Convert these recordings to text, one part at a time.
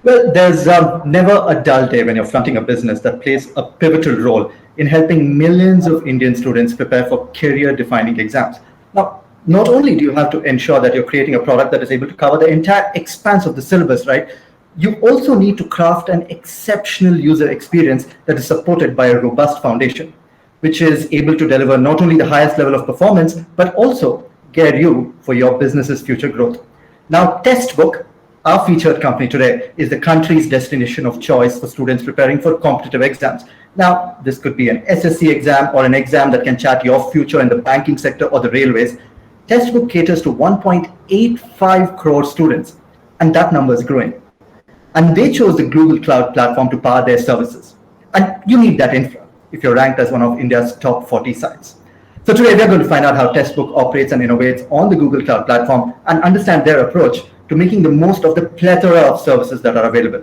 Well, there's never a dull day when you're fronting a business that plays a pivotal role in helping millions of Indian students prepare for career defining exams. Now, not only do you have to ensure that you're creating a product that is able to cover the entire expanse of the syllabus, right? You also need to craft an exceptional user experience that is supported by a robust foundation, which is able to deliver not only the highest level of performance, but also gear you for your business's future growth. Now, Testbook, our featured company today, is the country's destination of choice for students preparing for competitive exams. Now, this could be an SSC exam or an exam that can chart your future in the banking sector or the railways. Testbook caters to 1.85 crore students, and that number is growing. And they chose the Google Cloud platform to power their services. And you need that infra if you're ranked as one of India's top 40 sites. So today we're going to find out how Testbook operates and innovates on the Google Cloud platform and understand their approach to making the most of the plethora of services that are available.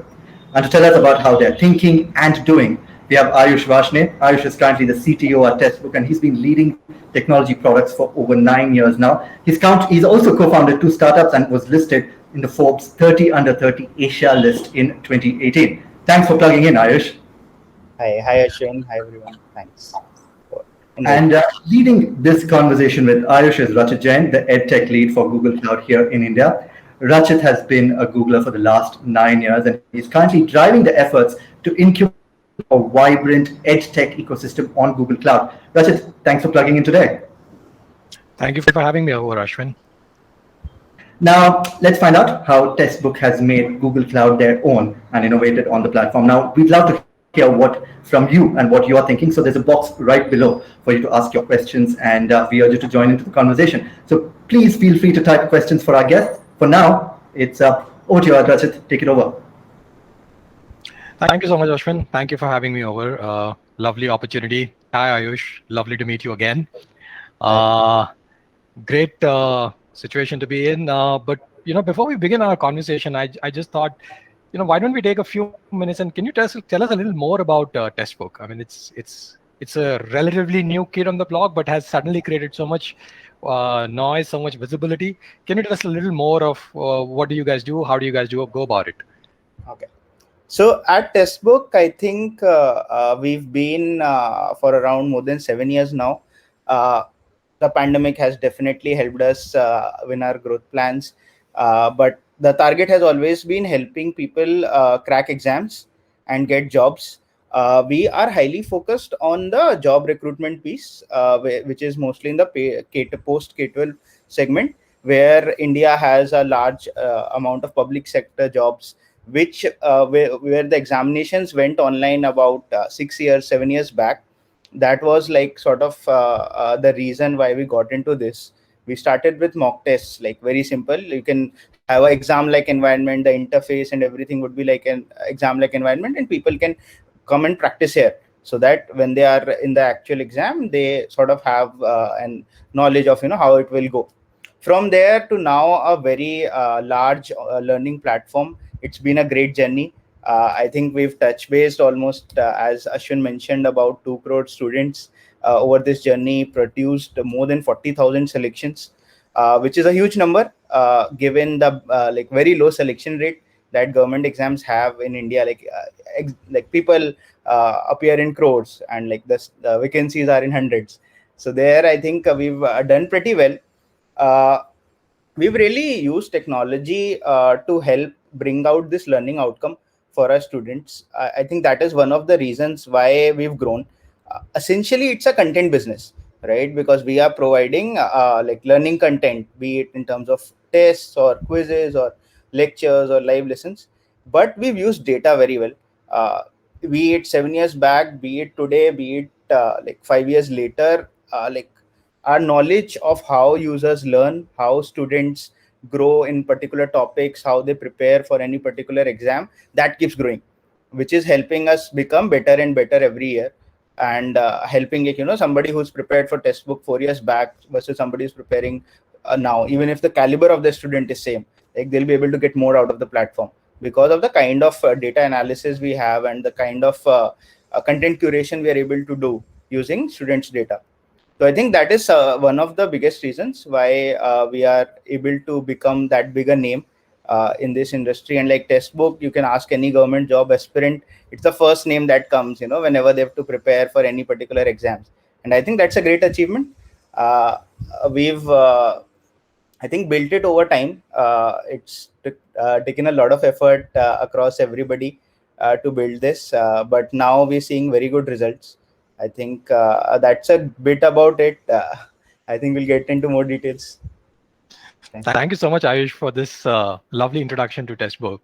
And to tell us about how they're thinking and doing, we have Ayush Vashne. Ayush is currently the CTO at Testbook, and he's been leading technology products for over 9 years now. He's also co-founded two startups and was listed in the Forbes 30 Under 30 Asia list in 2018. Thanks for plugging in, Ayush. Hi Ashwin. Hi everyone. Thanks. And leading this conversation with Ayush is Rachit Jain, the EdTech lead for Google Cloud here in India. Rachit has been a Googler for the last 9 years, and he's currently driving the efforts to incubate a vibrant EdTech ecosystem on Google Cloud. Rachit, thanks for plugging in today. Thank you for having me over, Ashwin. Now, let's find out how Testbook has made Google Cloud their own and innovated on the platform. Now, we'd love to hear what from you and what you're thinking. So there's a box right below for you to ask your questions, and we urge you to join into the conversation. So please feel free to type questions for our guests. For now, it's over to you, Rachit. Take it over. Thank you so much, Ashwin. Thank you for having me over. Lovely opportunity. Hi, Ayush. Lovely to meet you again. Great situation to be in. But before we begin our conversation, I just thought, why don't we take a few minutes and can you tell us a little more about Testbook? I mean, it's a relatively new kid on the block, but has suddenly created so much noise, so much visibility. Can you tell us a little more of what do you guys do? How do you guys go about it? Okay. So at Testbook, I think we've been for around more than 7 years now. The pandemic has definitely helped us win our growth plans, but the target has always been helping people crack exams and get jobs. We are highly focused on the job recruitment piece, which is mostly in the post K-12 segment, where India has a large amount of public sector jobs, which where the examinations went online about 7 years back. That was like sort of the reason why we got into this. We started with mock tests, like very simple. You can have an exam-like environment, the interface and everything would be like an exam-like environment, and people can come and practice here, so that when they are in the actual exam, they sort of have an knowledge of how it will go. From there to now, a very large learning platform. It's been a great journey. I think we've touch based almost, as Ashwin mentioned, about 2 crore students over this journey, produced more than 40,000 selections, which is a huge number given the like very low selection rate that government exams have in India. Like people appear in crores, and like the vacancies are in hundreds. So there, I think we've done pretty well. We've really used technology to help bring out this learning outcome for our students. I think that is one of the reasons why we've grown. Essentially, it's a content business, right? Because we are providing like learning content, be it in terms of tests or quizzes or lectures or live lessons. But we've used data very well. Be it 7 years back, be it today, be it like 5 years later, like our knowledge of how users learn, how students grow in particular topics, how they prepare for any particular exam, that keeps growing, which is helping us become better and better every year, and helping somebody who's prepared for Testbook 4 years back versus somebody who's preparing now, even if the caliber of the student is same, like they'll be able to get more out of the platform because of the kind of data analysis we have and the kind of content curation we are able to do using students' data. So I think that is one of the biggest reasons why we are able to become that bigger name in this industry. And like Textbook, you can ask any government job aspirant, it's the first name that comes, whenever they have to prepare for any particular exams. And I think that's a great achievement. We've I think built it over time. It's taken a lot of effort across everybody to build this, but now we're seeing very good results. I think that's a bit about it. I think we'll get into more details. Thank you so much, Ayush, for this lovely introduction to Textbook.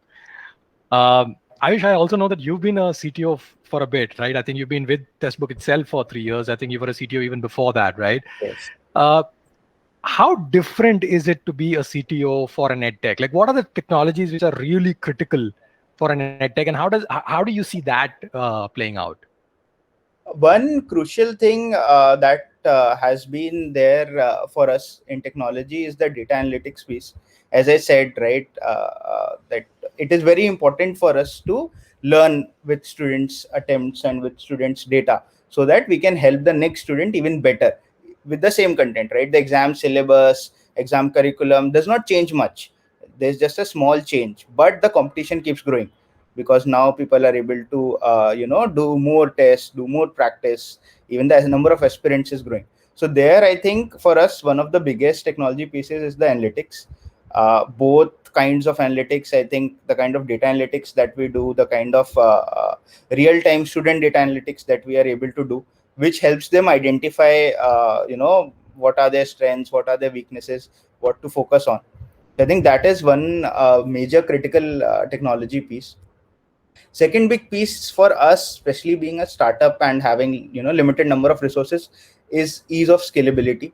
Ayush, I also know that you've been a CTO for a bit, right? I think you've been with Textbook itself for 3 years. I think you were a CTO even before that, right? Yes. How different is it to be a CTO for an edtech? Like, what are the technologies which are really critical for an edtech, and how do you see that playing out? One crucial thing that has been there for us in technology is the data analytics piece. As I said, right, that it is very important for us to learn with students' attempts and with students' data, so that we can help the next student even better with the same content, right? The exam syllabus, exam curriculum does not change much. There's just a small change, but the competition keeps growing, because now people are able to do more tests, do more practice. Even the number of aspirants is growing. So there, I think for us, one of the biggest technology pieces is the analytics. Both kinds of analytics. I think the kind of data analytics that we do, the kind of real-time student data analytics that we are able to do, which helps them identify what are their strengths, what are their weaknesses, what to focus on. I think that is one major critical technology piece. Second big piece for us, especially being a startup and having limited number of resources, is ease of scalability.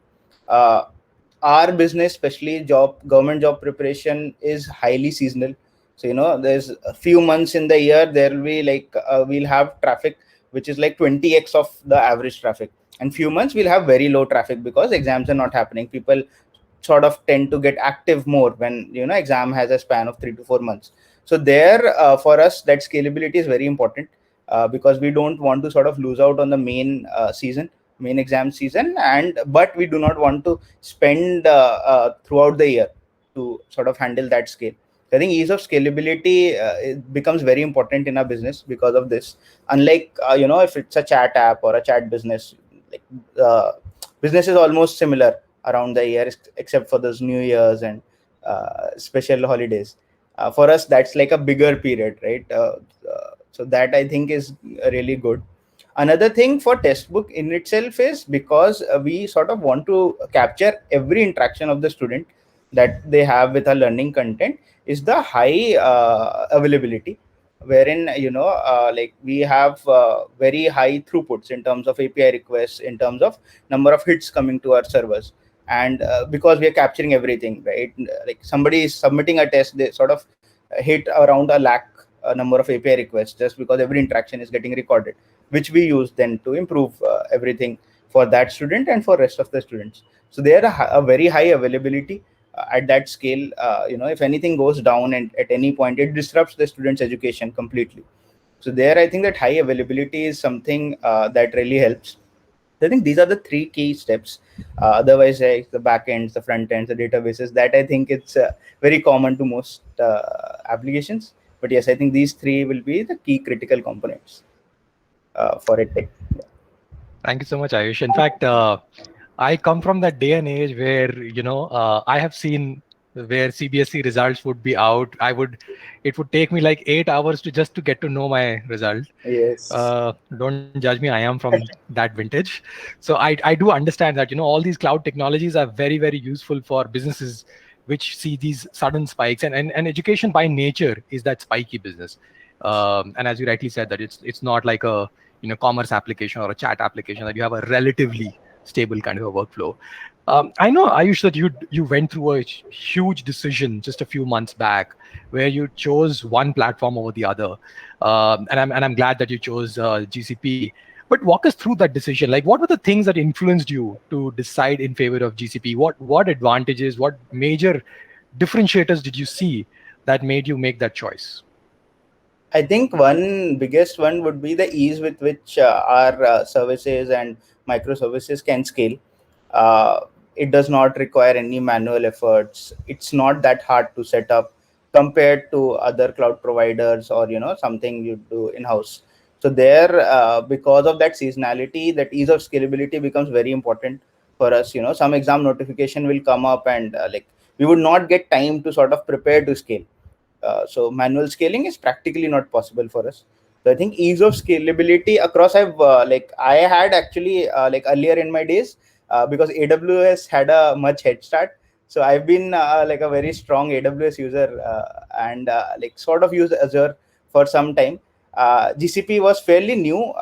Our business, especially government job preparation, is highly seasonal. So there's a few months in the year there will be like we'll have traffic which is like 20x of the average traffic, and few months we'll have very low traffic because exams are not happening. People sort of tend to get active more when exam has a span of 3 to 4 months. So there, for us, that scalability is very important, because we don't want to sort of lose out on the main exam season, but we do not want to spend throughout the year to sort of handle that scale. I think ease of scalability it becomes very important in our business because of this. Unlike if it's a chat app or a chat business, like business is almost similar around the year, except for those New Year's and special holidays. For us, that's like a bigger period, right? So that I think is really good. Another thing for Textbook in itself is because we sort of want to capture every interaction of the student that they have with our learning content, is the high availability, wherein like we have very high throughputs in terms of API requests, in terms of number of hits coming to our servers. And because we are capturing everything, right? Like somebody is submitting a test, they sort of hit around a lakh number of API requests, just because every interaction is getting recorded, which we use then to improve everything for that student and for rest of the students. So they are a very high availability at that scale. If anything goes down and at any point, it disrupts the student's education completely. So there, I think that high availability is something that really helps. I think these are the three key steps. Otherwise, like the backends, the front ends, the databases, that I think it's very common to most applications. But yes, I think these three will be the key critical components for EdTech. Yeah. Thank you so much, Ayush. In fact, I come from that day and age where I have seen where CBSE results would be out. It would take me like 8 hours to get to know my result. Yes. Don't judge me. I am from that vintage. So I do understand that, all these cloud technologies are very, very useful for businesses which see these sudden spikes, and education by nature is that spiky business. And as you rightly said, that it's not like a commerce application or a chat application that you have a relatively stable kind of a workflow. I know, Ayush, that you went through a huge decision just a few months back where you chose one platform over the other, and I'm glad that you chose GCP. But walk us through that decision. Like, what were the things that influenced you to decide in favor of GCP? What advantages, what major differentiators did you see that made you make that choice? I think one biggest one would be the ease with which our services and microservices can scale. It does not require any manual efforts. It's not that hard to set up. compared to other cloud providers, or something you do in house. So there, because of that seasonality, that ease of scalability becomes very important for us. Some exam notification will come up, and like we would not get time to sort of prepare to scale. So manual scaling is practically not possible for us. So I think ease of scalability across, I had actually, like earlier in my days, because AWS had a much head start. So I've been like a very strong AWS user, and like sort of use Azure for some time. GCP was fairly new,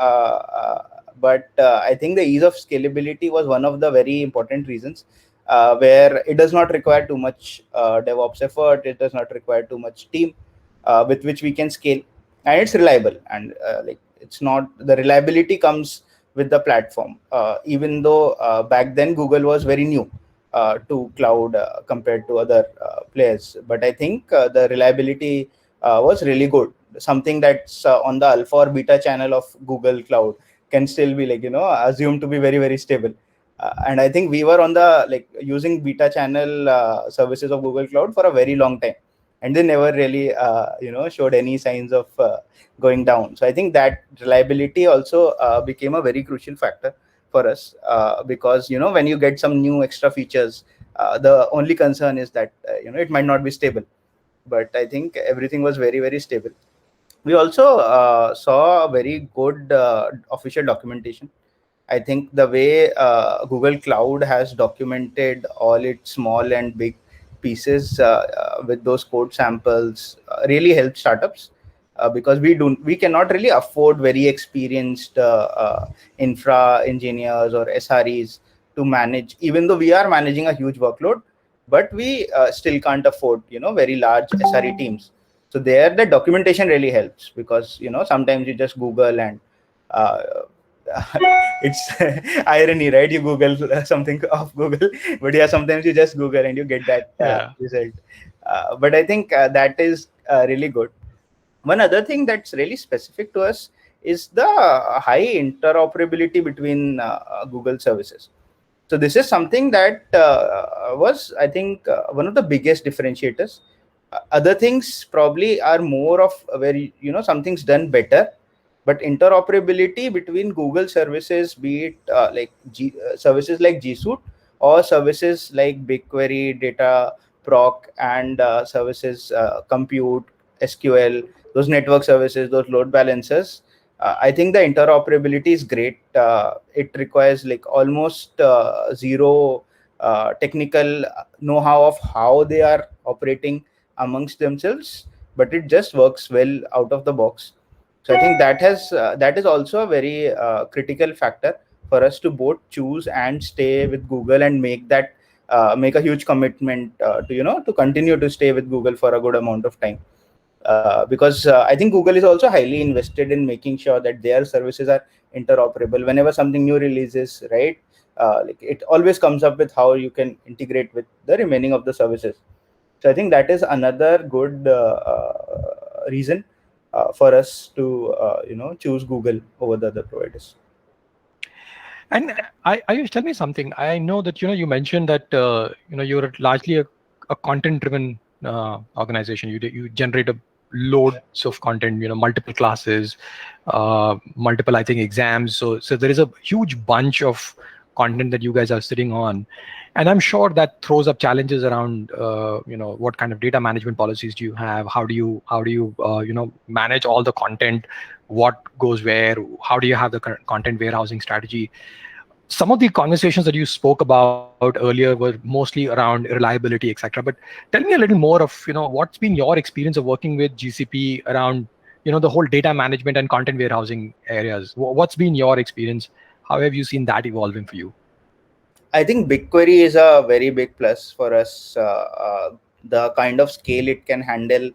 but I think the ease of scalability was one of the very important reasons, where it does not require too much DevOps effort. It does not require too much team with which we can scale, and it's reliable. And like it's not, the reliability comes with the platform. Even though back then Google was very new to cloud compared to other players, but I think the reliability was really good. Something that's on the alpha or beta channel of Google Cloud can still be, like, assumed to be very, very stable. And I think we were on the, like, using beta channel services of Google Cloud for a very long time, and they never really showed any signs of going down. So I think that reliability also became a very crucial factor for us, because when you get some new extra features, the only concern is that it might not be stable. But I think everything was very, very stable. We also saw a very good official documentation. I think the way Google Cloud has documented all its small and big pieces with those code samples really helps startups, because we cannot really afford very experienced infra engineers or SREs to manage, even though we are managing a huge workload, but we still can't afford very large SRE teams. So there, the documentation really helps, because sometimes you just Google and uh, it's irony, right? You Google something off Google, but yeah, sometimes you just Google and you get that Yeah. result. But I think that is really good. One other thing that's really specific to us is the high interoperability between Google services. So this is something that was, I think, one of the biggest differentiators. Other things probably are more of where something's done better, but interoperability between Google services, be it services like G Suite, or services like BigQuery, Data Proc, and services Compute, SQL, those network services, those load balancers. I think the interoperability is great. It requires like almost zero technical know-how of how they are operating amongst themselves, but it just works well out of the box. So I think that is also a very critical factor for us to both choose and stay with Google, and make a huge commitment to continue to stay with Google for a good amount of time. Because I think Google is also highly invested in making sure that their services are interoperable. Whenever something new releases, right, like it always comes up with how you can integrate with the remaining of the services. So I think that is another good reason for us to choose Google over the other providers. And Ayush, tell me something. I know that you mentioned that you're largely a content-driven organization. You generate a loads of content, multiple classes, multiple, I think, exams. So there is a huge bunch of content that you guys are sitting on, and I'm sure that throws up challenges around what kind of data management policies do you have? How do you manage all the content? What goes where? How do you have the content warehousing strategy? Some of the conversations that you spoke about earlier were mostly around reliability, etc. But tell me a little more of what's been your experience of working with GCP around the whole data management and content warehousing areas. What's been your experience? How have you seen that evolving for you? I think BigQuery is a very big plus for us. The kind of scale it can handle,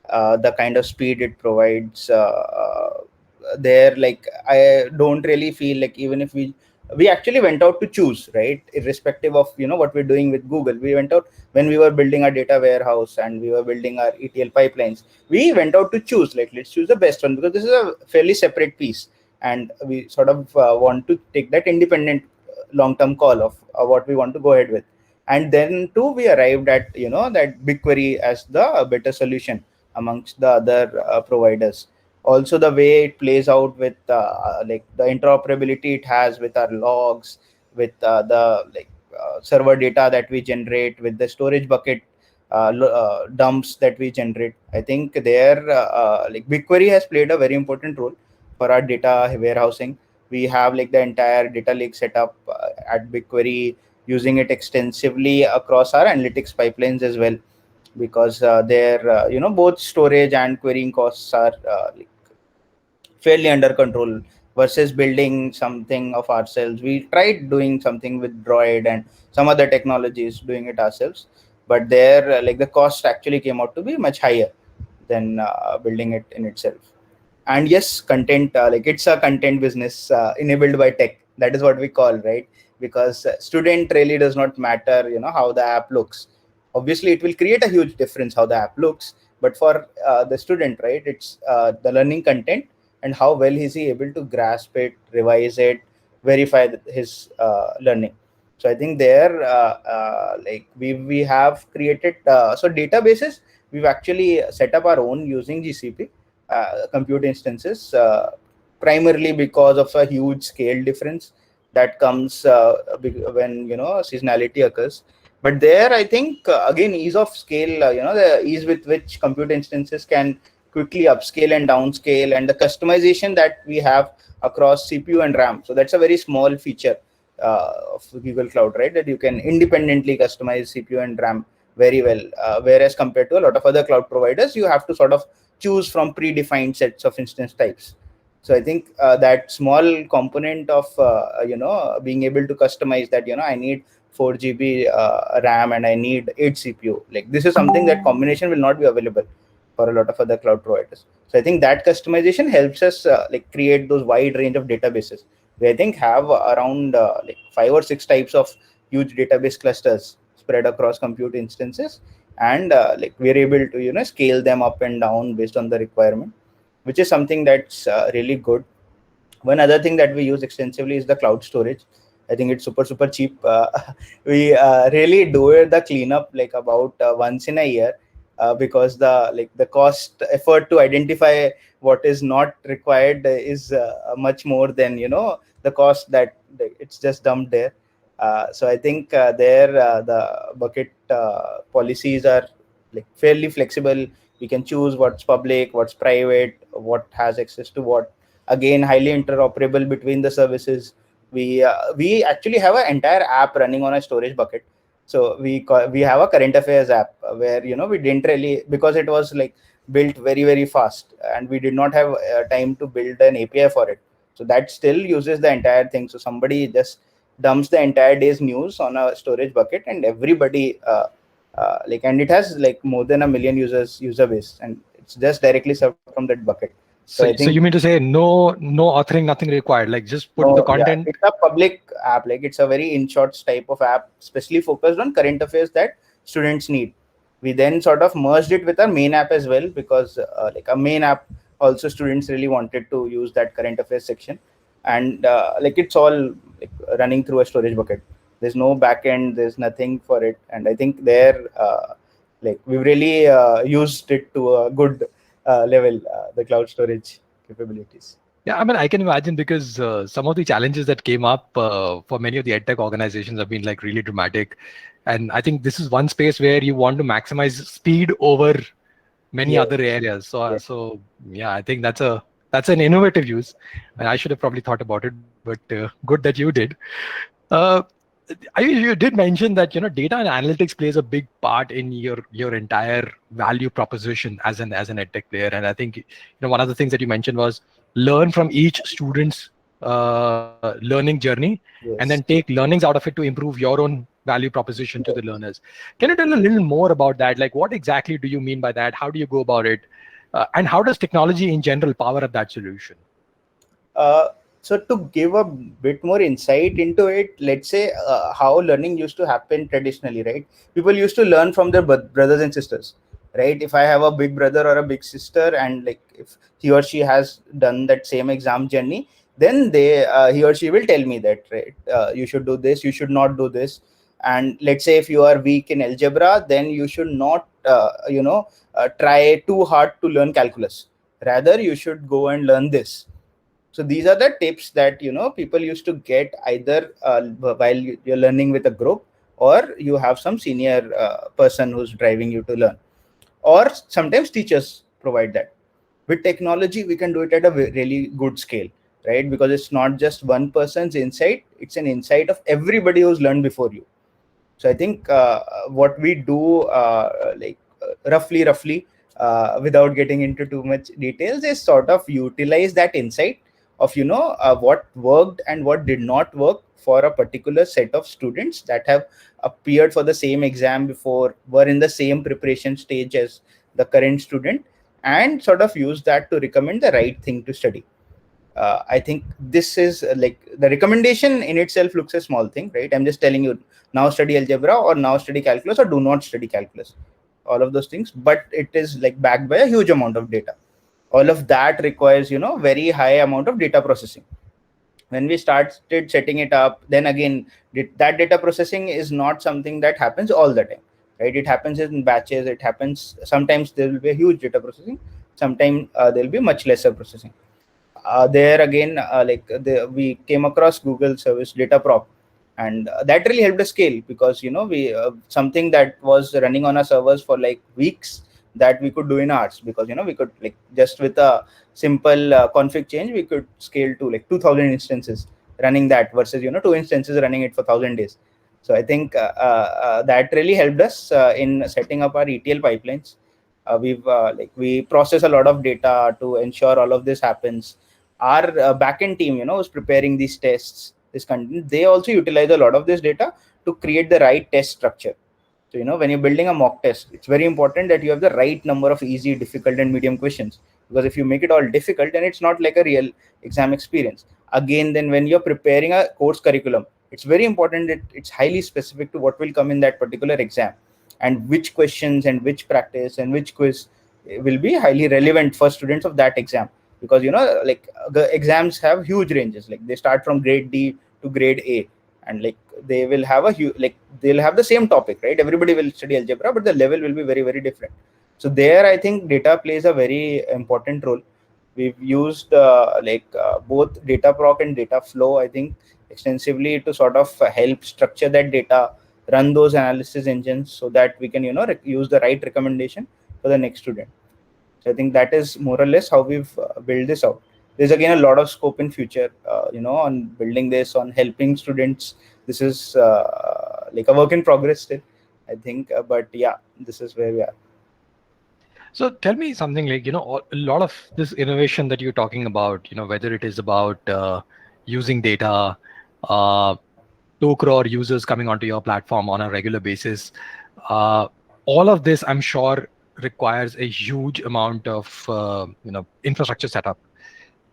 the kind of speed it provides. There, like, I don't really feel like, even if we actually went out to choose, right, irrespective of what we're doing with Google. We went out when we were building our data warehouse and we were building our ETL pipelines. We went out to choose, like, let's choose the best one, because this is a fairly separate piece, and we sort of want to take that independent long-term call of what we want to go ahead with. And then too, we arrived at that BigQuery as the better solution amongst the other providers. Also, the way it plays out with like the interoperability it has with our logs, with the server data that we generate, with the storage bucket dumps that we generate. I think there, like BigQuery has played a very important role for our data warehousing. We have like the entire data lake set up at BigQuery, using it extensively across our analytics pipelines as well, because there, both storage and querying costs are like fairly under control versus building something of ourselves. We tried doing something with Droid and some other technologies, doing it ourselves, but there, like the cost actually came out to be much higher than building it in itself. And yes, content, like it's a content business enabled by tech. That is what we call, right? Because student really does not matter, how the app looks. Obviously, it will create a huge difference how the app looks, but for the student, right, it's the learning content and how well is he able to grasp it, revise it, verify his learning. So I think there, like we have created so databases. We've actually set up our own using GCP compute instances, primarily because of a huge scale difference that comes when seasonality occurs. But there, I think again, ease of scale, the ease with which compute instances can quickly upscale and downscale, and the customization that we have across CPU and RAM. So that's a very small feature of Google Cloud, right? That you can independently customize CPU and RAM very well, whereas compared to a lot of other cloud providers, you have to sort of choose from predefined sets of instance types. So I think that small component of being able to customize that, I need 4 GB RAM and I need 8 CPU. Like this is something that combination will not be available for a lot of other cloud providers. So I think that customization helps us like create those wide range of databases. We I think have around like 5 or 6 types of huge database clusters spread across compute instances, and like we're able to scale them up and down based on the requirement, which is something that's really good. One other thing that we use extensively is the cloud storage. I think it's super cheap. We really do the cleanup like about once in a year, because the cost effort to identify what is not required is much more than the cost that it's just dumped there. So I think there the bucket policies are like fairly flexible. We can choose what's public, what's private, what has access to what. Again, highly interoperable between the services. We actually have an entire app running on a storage bucket. So we have a current affairs app where we didn't really, because it was like built very fast, and we did not have time to build an API for it. So that still uses the entire thing. So somebody just dumps the entire day's news on a storage bucket, and everybody like, and it has like more than 1 million user base, and it's just directly served from that bucket. So, I think you mean to say no authoring, nothing required, like just put the content? It's a public app, like it's a very in shorts type of app, especially focused on current affairs that students need. We then sort of merged it with our main app as well, because like a main app also students really wanted to use that current affairs section, and like it's all like running through a storage bucket. There's no backend, there's nothing for it, and I think there like we've really used it to a good level, the cloud storage capabilities. Yeah, I mean, I can imagine, because some of the challenges that came up for many of the edtech organizations have been like really dramatic. And I think this is one space where you want to maximize speed over many other areas. So yeah, I think that's an innovative use. And I should have probably thought about it, but good that you did. You did mention that data and analytics plays a big part in your entire value proposition as an edtech player. And I think one of the things that you mentioned was learn from each student's learning journey, and then take learnings out of it to improve your own value proposition to the learners. Can you tell a little more about that? Like, what exactly do you mean by that? How do you go about it? And how does technology in general power up that solution? So to give a bit more insight into it, let's say how learning used to happen traditionally, right? People used to learn from their brothers and sisters, right? If I have a big brother or a big sister, and like if he or she has done that same exam journey, then he or she will tell me that, right? You should do this, you should not do this. And let's say if you are weak in algebra, then you should not try too hard to learn calculus. Rather, you should go and learn this. So these are the tips that people used to get, either while you're learning with a group, or you have some senior person who's driving you to learn, or sometimes teachers provide that. With technology, we can do it at a really good scale, right? Because it's not just one person's insight, it's an insight of everybody who's learned before you. So I think what we do, roughly, without getting into too much details, is sort of utilize that insight of what worked and what did not work for a particular set of students that have appeared for the same exam before, were in the same preparation stage as the current student, and sort of use that to recommend the right thing to study. I think this is like the recommendation in itself looks a small thing, right? I'm just telling you, now study algebra, or now study calculus, or do not study calculus, all of those things. But it is like backed by a huge amount of data. All of that requires very high amount of data processing. When we started setting it up, then again, that data processing is not something that happens all the time, right? It happens in batches. It happens sometimes there will be a huge data processing, sometimes there will be much lesser processing. There again, we came across Google service Dataprop, and that really helped us scale, because we something that was running on our servers for like weeks, that we could do in hours, because we could, like, just with a simple config change, we could scale to like 2000 instances running that, versus 2 instances running it for 1000 days. So I think that really helped us in setting up our ETL pipelines. We process a lot of data to ensure all of this happens. Our backend team, is preparing these tests, this content, they also utilize a lot of this data to create the right test structure. So when you're building a mock test, it's very important that you have the right number of easy, difficult, and medium questions, because if you make it all difficult, then it's not like a real exam experience. Again, then when you're preparing a course curriculum, it's very important that it's highly specific to what will come in that particular exam, and which questions and which practice and which quiz will be highly relevant for students of that exam. Because like the exams have huge ranges, like they start from grade D to grade A, and like they will have they'll have the same topic, right? Everybody will study algebra, but the level will be very, very different. So there, I think data plays a very important role. We've used both Dataproc and Dataflow, I think, extensively to sort of help structure that data, run those analysis engines, so that we can use the right recommendation for the next student. So I think that is more or less how we've built this out. There's again a lot of scope in future, on building this, on helping students. This is like a work in progress still, I think. But yeah, this is where we are. So tell me something, like, a lot of this innovation that you're talking about, whether it is about using data, 2 crore users coming onto your platform on a regular basis, all of this, I'm sure, requires a huge amount of infrastructure setup,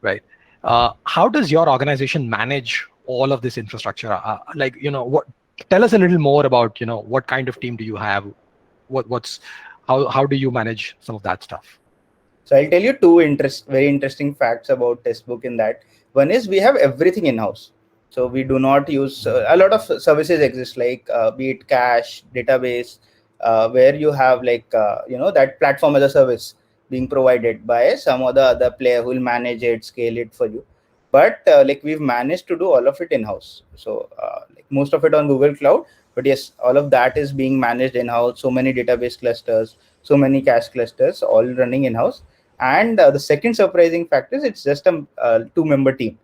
right? How does your organization manage all of this infrastructure? Tell us a little more about what kind of team do you have? How do you manage some of that stuff? So I'll tell you two very interesting facts about Testbook. In that, one is we have everything in house. So we do not use a lot of services exist, like be it cache, database, where you have that platform as a service being provided by some other player who will manage it, scale it for you. But we've managed to do all of it in house. So most of it on Google Cloud, but yes, all of that is being managed in house. So many database clusters, so many cache clusters, all running in house. And the second surprising fact is it's just a 2-member team,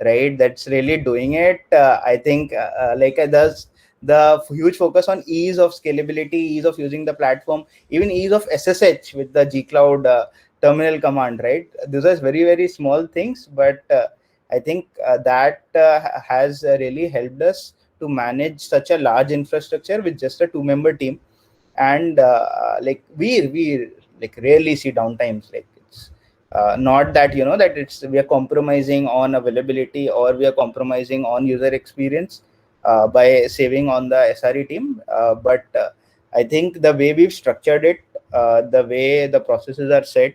right? That's really doing it. I think there's the huge focus on ease of scalability, ease of using the platform, even ease of SSH with the gcloud terminal command, right? Those are very, very small things, but I think that has really helped us to manage such a large infrastructure with just a 2-member team. And we rarely see downtimes. Like, it's not that that it's we are compromising on availability, or we are compromising on user experience by saving on the SRE team, but I think the way we've structured it, the way the processes are set,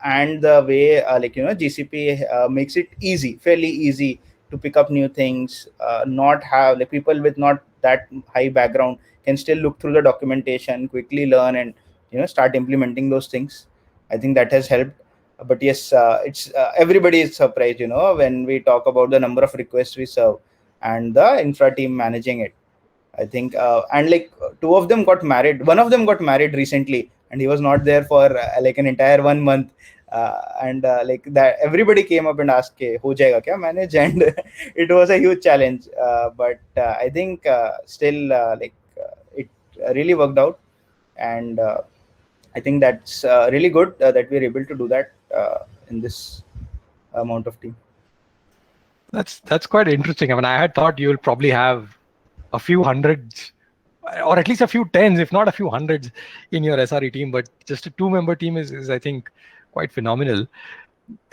and the way GCP makes it easy, fairly easy to pick up new things, not have people with not that high background can still look through the documentation, quickly learn, and start implementing those things. I think that has helped. But yes, it's everybody is surprised, when we talk about the number of requests we serve and the infra team managing it. I think, and like two of them got married. One of them got married recently, and he was not there for like an entire 1 month. And like that, everybody came up and asked, "Ke, ho jayega kya manage?" And it was a huge challenge. But I think still it really worked out, and I think that's really good that we're able to do that in this amount of team. That's quite interesting. I mean, I had thought you'll probably have a few hundreds, or at least a few tens, if not a few hundreds, in your SRE team. But just a 2-member team is I think quite phenomenal.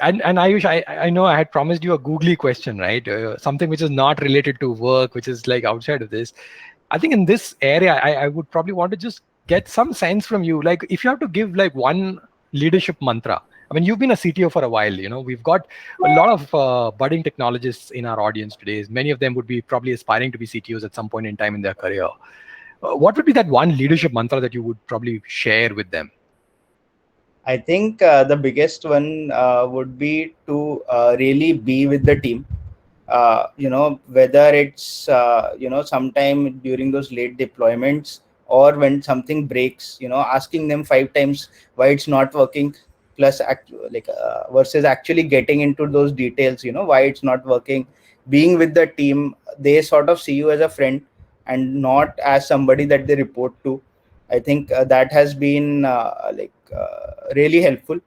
And Ayush, I know I had promised you a googly question, right? Something which is not related to work, which is like outside of this. I think in this area, I would probably want to just get some sense from you. Like, if you have to give like one leadership mantra. I mean, you've been a CTO for a while. We've got a lot of budding technologists in our audience today. Many of them would be probably aspiring to be CTOs at some point in time in their career. What would be that one leadership mantra that you would probably share with them? I think the biggest one would be to really be with the team. Whether it's sometime during those late deployments or when something breaks, asking them 5 times why it's not working, plus versus actually getting into those details, why it's not working. Being with the team, they sort of see you as a friend and not as somebody that they report to. I think that has been really helpful,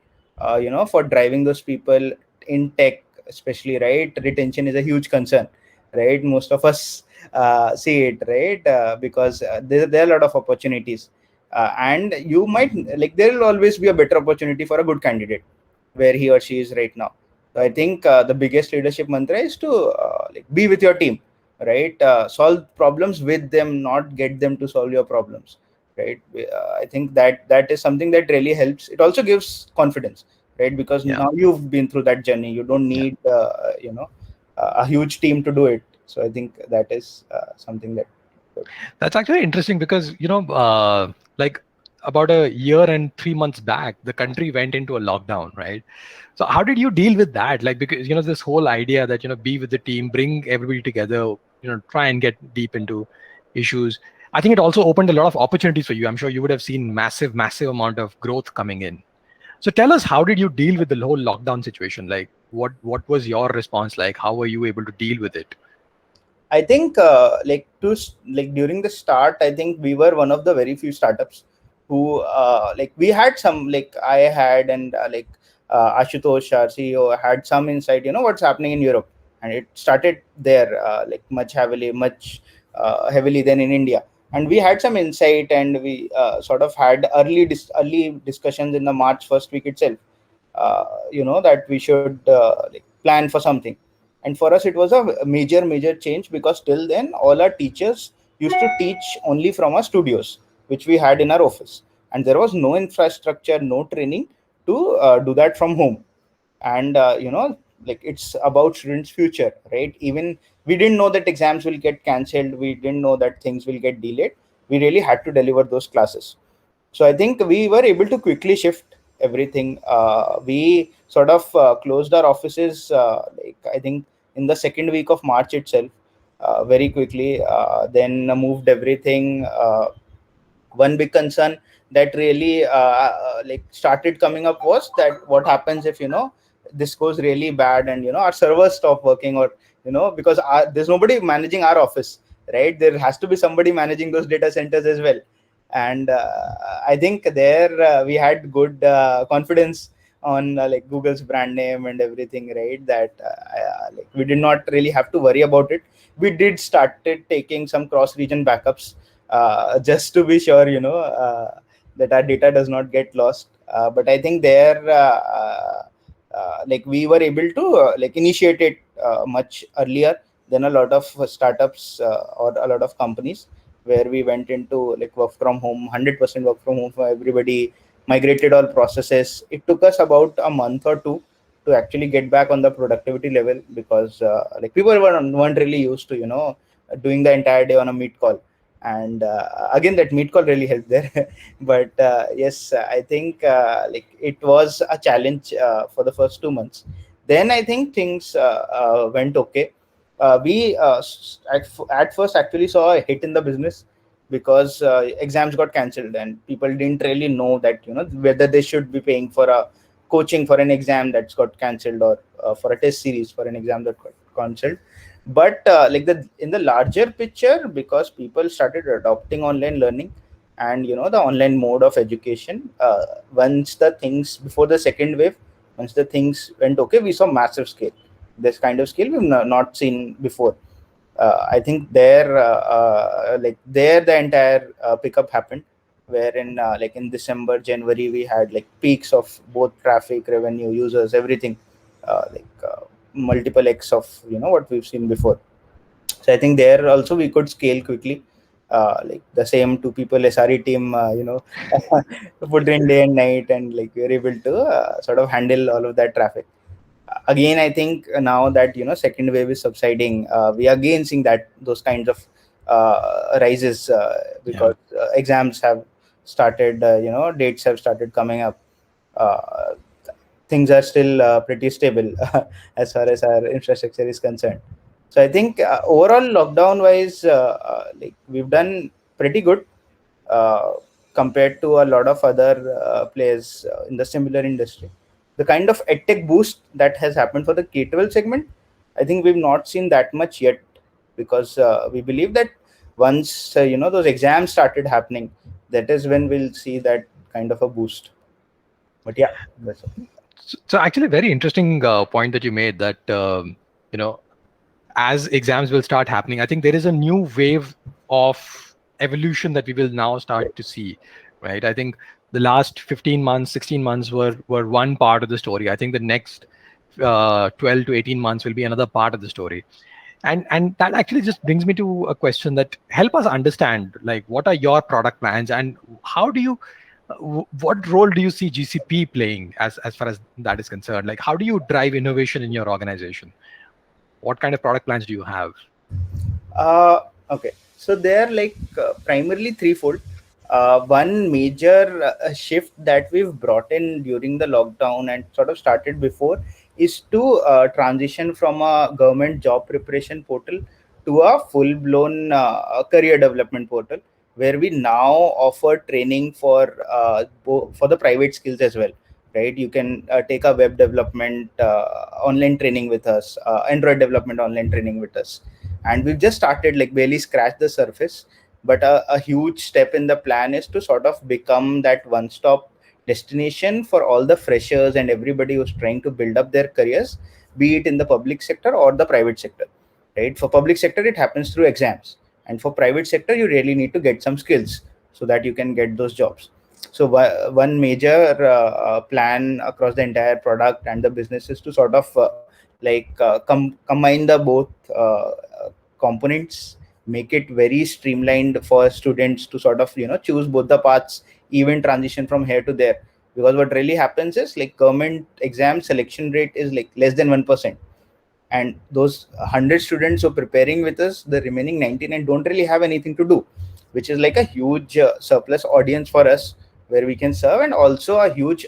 for driving those people in tech, especially, right? Retention is a huge concern, right? Most of us see it, right? Because there are a lot of opportunities, and you might there will always be a better opportunity for a good candidate where he or she is right now. So I think the biggest leadership mantra is to be with your team, right? Solve problems with them, not get them to solve your problems, right? I think that is something that really helps. It also gives confidence, right? Because now you've been through that journey. You don't need a huge team to do it. So I think that is something that. That's actually interesting because like about a year and 3 months back, the country went into a lockdown, right? So how did you deal with that? Like, because this whole idea that be with the team, bring everybody together, try and get deep into issues. I think it also opened a lot of opportunities for you. I'm sure you would have seen massive amount of growth coming in. So tell us, how did you deal with the whole lockdown situation? Like, what was your response like? How were you able to deal with it? I think during the start, I think we were one of the very few startups who we had some I had and Ashutosh, our CEO, had some insight, what's happening in Europe, and it started there much heavily than in India. And we had some insight, and we sort of had early discussions in the March first week itself, that we should plan for something. And for us, it was a major change, because till then, all our teachers used to teach only from our studios, which we had in our office. And there was no infrastructure, no training to do that from home. And, it's about students' future, right? Even we didn't know that exams will get cancelled. We didn't know that things will get delayed. We really had to deliver those classes. So I think we were able to quickly shift everything. We sort of closed our offices, I think, in the second week of March itself, very quickly. Then moved everything. One big concern that really started coming up was that what happens if this goes really bad and our servers stop working, or because there's nobody managing our office, right? There has to be somebody managing those data centers as well. And I think there we had good confidence on Google's brand name and everything, right? That we did not really have to worry about it. We did started taking some cross-region backups just to be sure, that our data does not get lost. But I think there, we were able to initiate it much earlier than a lot of startups or a lot of companies, where we went into work from home, 100% work from home for everybody, migrated all processes. It took us about a month or two to actually get back on the productivity level, because people weren't really used to doing the entire day on a meet call. And again, that meet call really helped there. But yes, I think like it was a challenge for the first 2 months. Then I think things went okay. We at first actually saw a hit in the business because exams got cancelled and people didn't really know that whether they should be paying for a coaching for an exam that's got cancelled, or for a test series for an exam that got cancelled. But like the in the larger picture, because people started adopting online learning and the online mode of education, once the things before the second wave, once the things went okay, we saw massive scale, this kind of scale we've not seen before. I think there the entire pickup happened, wherein like in December, January, we had like peaks of both traffic, revenue, users, everything, multiple x of what we've seen before. So I think there also we could scale quickly. Like the same two people SRE team, put in day and night, and like we were able to sort of handle all of that traffic. Again, I think now that second wave is subsiding, we are again seeing that those kinds of rises, because exams have started, dates have started coming up. uh, Things are still pretty stable as far as our infrastructure is concerned. So I think overall lockdown wise, like we've done pretty good uh, compared to a lot of other players in the similar industry. The kind of edtech boost that has happened for the K-12 segment, I think we've not seen that much yet, because we believe that once those exams started happening, that is when we'll see that kind of a boost. But yeah, that's all. So actually, very interesting point that you made, that as exams will start happening, I think there is a new wave of evolution that we will now start to see, right? I think the last 15 months, 16 months were one part of the story. I think the next 12 to 18 months will be another part of the story. And that actually just brings me to a question that help us understand, like, what are your product plans, and how do you what role do you see GCP playing as far as that is concerned? Like, how do you drive innovation in your organization? What kind of product plans do you have? Okay, so they're like primarily threefold. One major shift that we've brought in during the lockdown and sort of started before is to transition from a government job preparation portal to a full-blown career development portal, where we now offer training for for the private skills as well. Right, you can take a web development online training with us, Android development online training with us, and we've just started, like barely scratched the surface. But a huge step in the plan is to sort of become that one-stop destination for all the freshers and everybody who's trying to build up their careers, be it in the public sector or the private sector. Right, for public sector it happens through exams, and for private sector you really need to get some skills so that you can get those jobs. So one major plan across the entire product and the business is to sort of combine the both components, make it very streamlined for students to sort of choose both the paths, even transition from here to there. Because what really happens is, like, government exam selection rate is like less than 1%, and those 100 students who are preparing with us, the remaining 99 don't really have anything to do, which is like a huge surplus audience for us where we can serve, and also a huge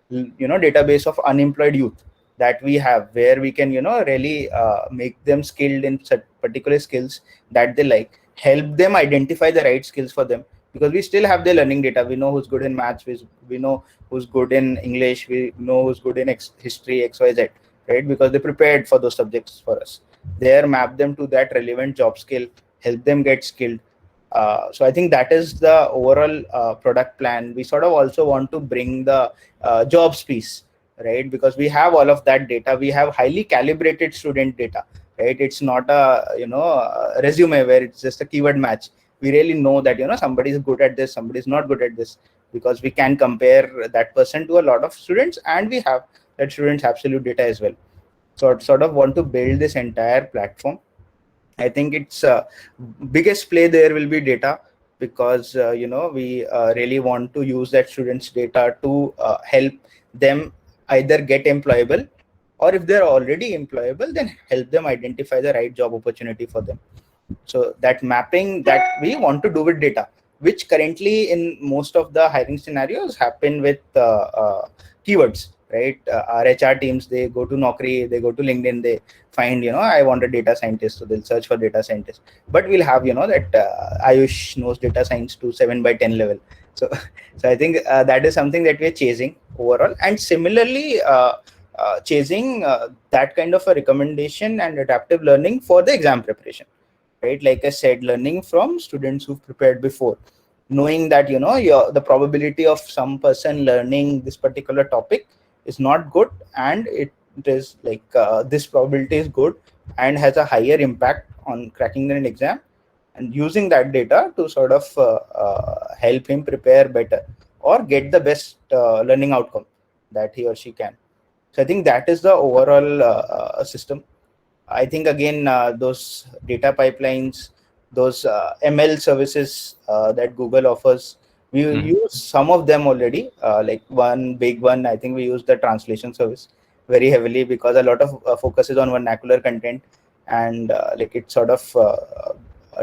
database of unemployed youth that we have, where we can really make them skilled in particular skills that they like, help them identify the right skills for them, because we still have their learning data. We know who's good in maths, we know who's good in English, we know who's good in history, XYZ, right? Because they prepared for those subjects for us. There, map them to that relevant job skill, help them get skilled. So I think that is the overall product plan. We sort of also want to bring the jobs piece, right? Because we have all of that data. We have highly calibrated student data, right? It's not a a resume where it's just a keyword match. We really know that somebody is good at this, somebody is not good at this, because we can compare that person to a lot of students, and we have that students' absolute data as well. So sort of want to build this entire platform. I think it's biggest play there will be data, because we really want to use that students' data to help them either get employable, or if they're already employable, then help them identify the right job opportunity for them. So that mapping that we want to do with data, which currently in most of the hiring scenarios happen with keywords, right? Our HR teams, they go to Naukri, they go to LinkedIn, they find, I want a data scientist, so they'll search for data scientist. But we'll have, that Ayush knows data science to 7/10 level. So, so I think that is something that we're chasing overall. And similarly, chasing that kind of a recommendation and adaptive learning for the exam preparation, right? Like I said, learning from students who've prepared before, knowing that the probability of some person learning this particular topic is not good, and it is like this probability is good and has a higher impact on cracking an exam, and using that data to sort of help him prepare better or get the best learning outcome that he or she can. So I think that is the overall system. I think again, those data pipelines, those ML services that Google offers, we use some of them already. Like one big one, I think we use the translation service very heavily, because a lot of focus is on vernacular content, and like it sort of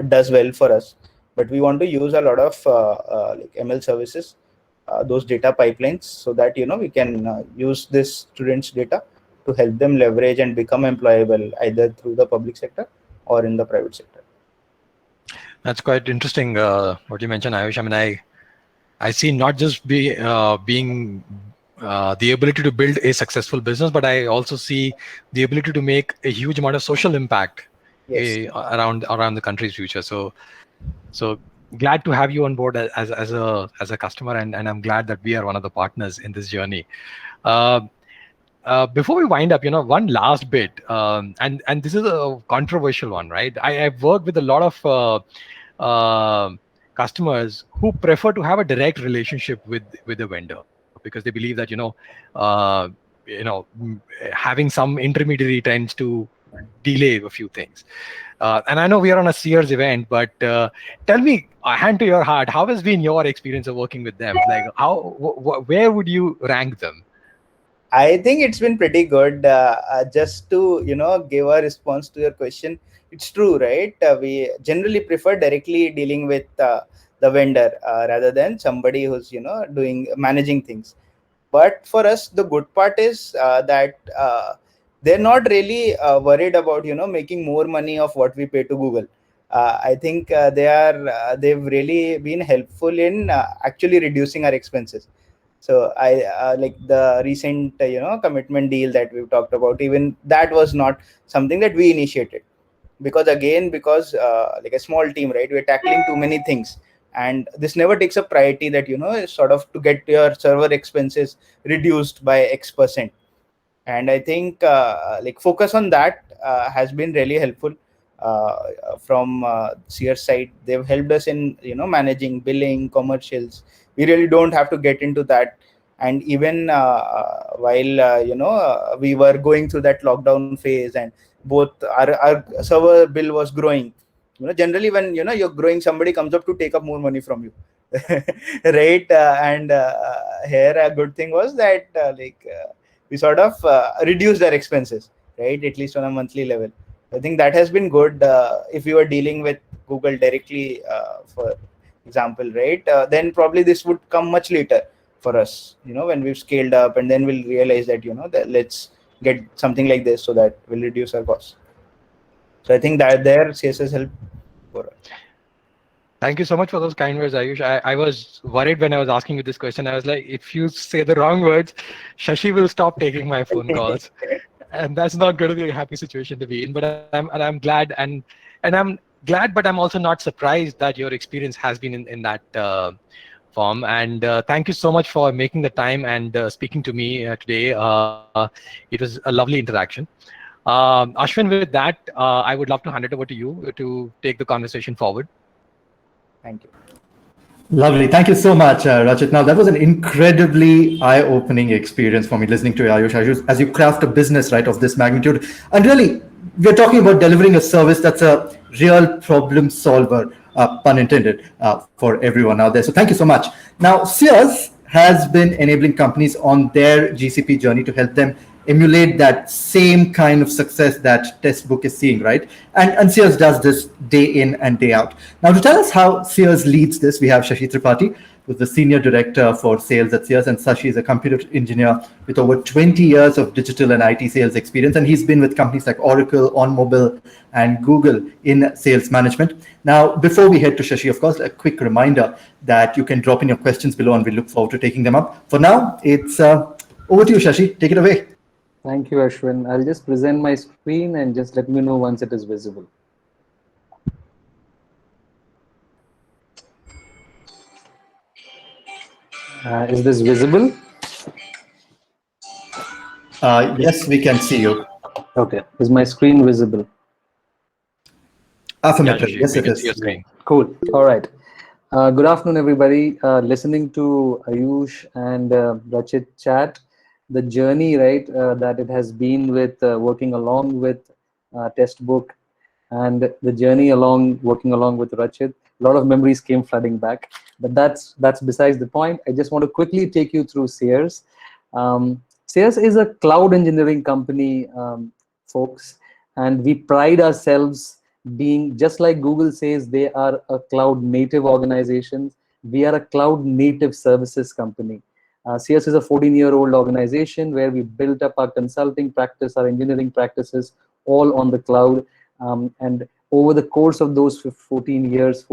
does well for us. But we want to use a lot of like ML services, those data pipelines, so that we can use this students' data to help them leverage and become employable either through the public sector or in the private sector. That's quite interesting what you mentioned, Ayush. I mean, I see not just being the ability to build a successful business, but I also see the ability to make a huge amount of social impact around the country's future. So glad to have you on board as a customer, and I'm glad that we are one of the partners in this journey. Before we wind up, one last bit, and this is a controversial one, right? I've worked with a lot of customers who prefer to have a direct relationship with the vendor, because they believe that having some intermediary tends to delay a few things. And I know we are on a Sears event, but tell me, hand to your heart, how has been your experience of working with them? Like, where would you rank them? I think it's been pretty good. Just to give a response to your question, it's true, right? We generally prefer directly dealing with the vendor rather than somebody who's managing things. But for us, the good part is that they're not really worried about making more money of what we pay to Google. I think they've really been helpful in actually reducing our expenses. So I like the recent commitment deal that we've talked about. Even that was not something that we initiated, because like a small team, right? We're tackling too many things, and this never takes a priority that sort of to get your server expenses reduced by X%. And I think like focus on that has been really helpful. From Sears side, they've helped us in managing billing, commercials. We really don't have to get into that. And even while we were going through that lockdown phase, and both our server bill was growing, generally when you're growing, somebody comes up to take up more money from you. Right? And here a good thing was that we sort of reduced our expenses, right? At least on a monthly level. I think that has been good. If you are dealing with Google directly, for example, right, then probably this would come much later for us, when we've scaled up, and then we'll realize that, that let's get something like this so that we'll reduce our costs. So I think that their CSS help for us. Thank you so much for those kind words, Ayush. I was worried when I was asking you this question. I was like, if you say the wrong words, Shashi will stop taking my phone calls. And that's not going to be a happy situation to be in. But I'm glad, and I'm glad, but I'm also not surprised that your experience has been in that form. And thank you so much for making the time and speaking to me today. It was a lovely interaction. Ashwin, with that, I would love to hand it over to you to take the conversation forward. Thank you. Lovely. Thank you so much, Rachit. Now, that was an incredibly eye-opening experience for me listening to Ayush as you craft a business, right, of this magnitude. And really, we're talking about delivering a service that's a real problem solver, pun intended, for everyone out there. So thank you so much. Now, Sears has been enabling companies on their GCP journey to help them emulate that same kind of success that Testbook is seeing, right? And Sears does this day in and day out. Now, to tell us how Sears leads this, we have Shashi Tripathi, who's the Senior Director for Sales at Sears. And Shashi is a computer engineer with over 20 years of digital and IT sales experience. And he's been with companies like Oracle, OnMobile, and Google in sales management. Now, before we head to Shashi, of course, a quick reminder that you can drop in your questions below and we look forward to taking them up. For now, it's over to you, Shashi. Take it away. Thank you, Ashwin. I'll just present my screen and just let me know once it is visible. Is this visible? Yes, we can see you. Okay. Is my screen visible? Affirmative. Shashi, Yes, we it can is. see your screen. Cool. All right. Good afternoon, everybody. Listening to Ayush and Rachit chat, the journey, right, that it has been with working along with Testbook, and the journey working along with Rachit. A lot of memories came flooding back, but that's besides the point. I just want to quickly take you through Sears. Sears is a cloud engineering company, folks, and we pride ourselves being, just like Google says they are a cloud native organization, we are a cloud native services company. Sears is a 14-year-old organization where we built up our consulting practice, our engineering practices, all on the cloud. And over the course of those 15 years,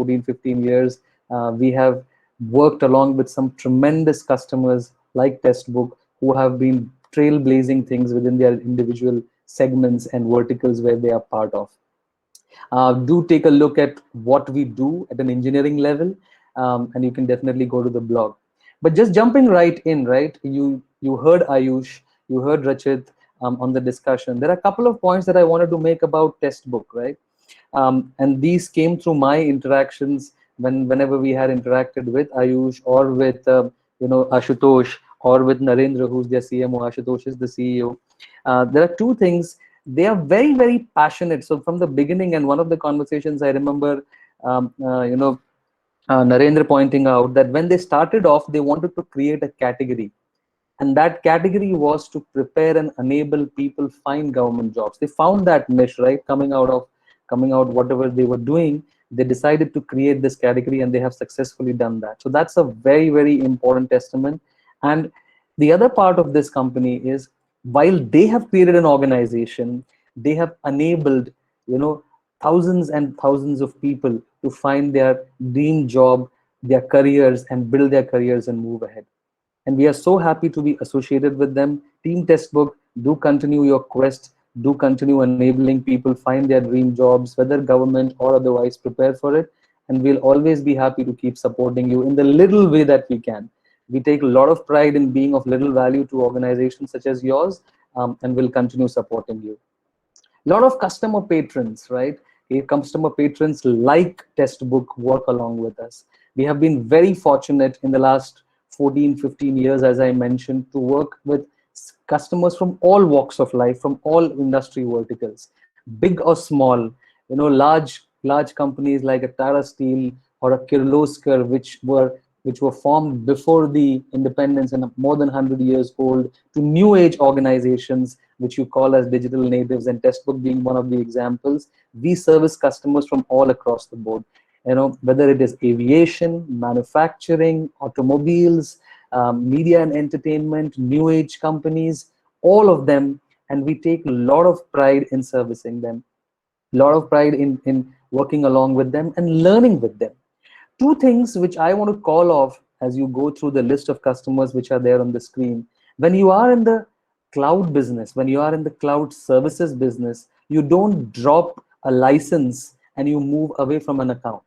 we have worked along with some tremendous customers like Testbook, who have been trailblazing things within their individual segments and verticals where they are part of. Do take a look at what we do at an engineering level, and you can definitely go to the blog. But just jumping right in, right? You heard Ayush, you heard Rachit on the discussion. There are a couple of points that I wanted to make about Testbook, right? And these came through my interactions whenever we had interacted with Ayush or with Ashutosh or with Narendra, who's their CMO. Ashutosh is the CEO. There are two things. They are very, very passionate. So from the beginning, and one of the conversations I remember, Narendra pointing out that when they started off, they wanted to create a category. And that category was to prepare and enable people find government jobs. They found that niche, right? Coming out whatever they were doing, they decided to create this category, and they have successfully done that. So that's a very, very important testament. And the other part of this company is, while they have created an organization, they have enabled, thousands and thousands of people to find their dream job, their careers, and build their careers and move ahead. And we are so happy to be associated with them. Team Testbook, do continue your quest, do continue enabling people find their dream jobs, whether government or otherwise. Prepare for it, and we'll always be happy to keep supporting you in the little way that we can. We take a lot of pride in being of little value to organizations such as yours, and we'll continue supporting you. A lot of customer patrons, right? Customer patrons like Testbook work along with us. We have been very fortunate in the last 14, 15 years, as I mentioned, to work with customers from all walks of life, from all industry verticals, big or small, large companies like a Tata Steel or a Kirloskar, which were formed before the independence and more than 100 years old, to new age organizations, which you call as digital natives, and Testbook being one of the examples. We service customers from all across the board. Whether it is aviation, manufacturing, automobiles, media and entertainment, new age companies, all of them, and we take a lot of pride in servicing them, a lot of pride in working along with them and learning with them. Two things which I want to call off as you go through the list of customers which are there on the screen. When you are in the cloud business, when you are in the cloud services business, you don't drop a license and you move away from an account.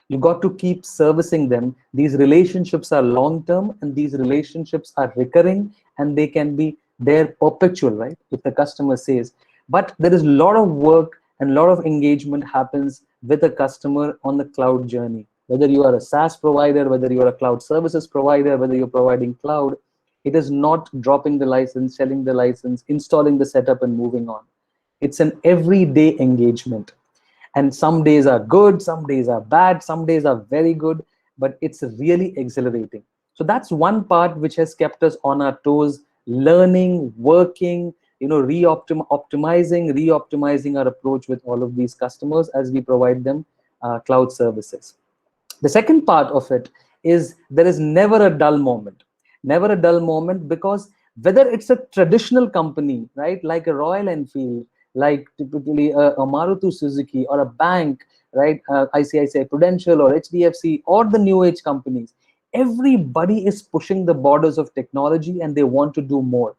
You got to keep servicing them. These relationships are long-term, and these relationships are recurring, and they can be there perpetual, right? If the customer says, but there is a lot of work and a lot of engagement happens with a customer on the cloud journey. Whether you are a SaaS provider, whether you are a cloud services provider, whether you're providing cloud, it is not dropping the license, selling the license, installing the setup and moving on. It's an everyday engagement. And some days are good, some days are bad, some days are very good, but it's really exhilarating. So that's one part which has kept us on our toes, learning, working, reoptimizing our approach with all of these customers as we provide them cloud services. The second part of it is there is never a dull moment. Never a dull moment, because whether it's a traditional company, right, like a Royal Enfield, like typically a Maruti Suzuki, or a bank, right, ICICI Prudential or HDFC, or the new age companies, everybody is pushing the borders of technology and they want to do more.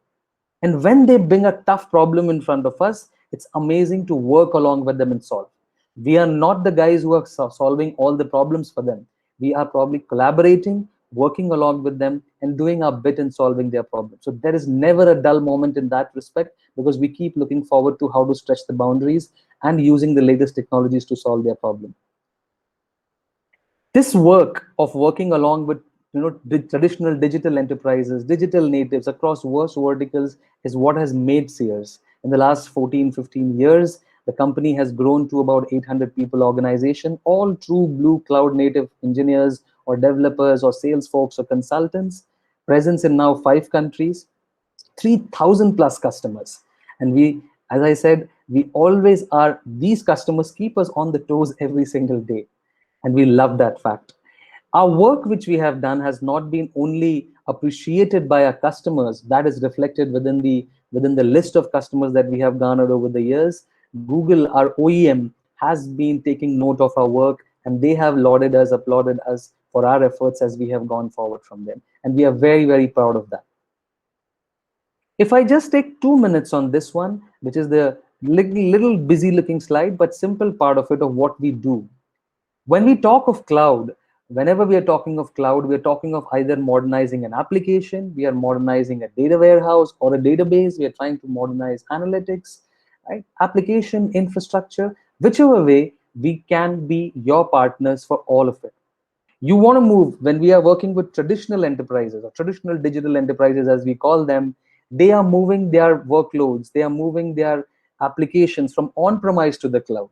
And when they bring a tough problem in front of us, it's amazing to work along with them and solve. We are not the guys who are solving all the problems for them. We are probably collaborating, working along with them, and doing our bit in solving their problems. So there is never a dull moment in that respect, because we keep looking forward to how to stretch the boundaries and using the latest technologies to solve their problem. This work of working along with the traditional digital enterprises, digital natives across various verticals is what has made Sears. In the last 14-15 years, the company has grown to about 800 people organization, all true blue cloud native engineers or developers or sales folks or consultants, presence in now 5 countries, 3,000 plus customers. And we, as I said, we always are, these customers keep us on the toes every single day. And we love that fact. Our work which we have done has not been only appreciated by our customers, that is reflected within the list of customers that we have garnered over the years. Google, our OEM, has been taking note of our work, and they have lauded us, applauded us for our efforts as we have gone forward from them. And we are very, very proud of that. If I just take 2 minutes on this one, which is the little busy looking slide, but simple part of it of what we do. When we talk of cloud, whenever we are talking of cloud, we are talking of either modernizing an application, we are modernizing a data warehouse or a database, we are trying to modernize analytics, right? Application, infrastructure, whichever way, we can be your partners for all of it. You want to move, when we are working with traditional enterprises or traditional digital enterprises as we call them, they are moving their workloads, they are moving their applications from on-premise to the cloud.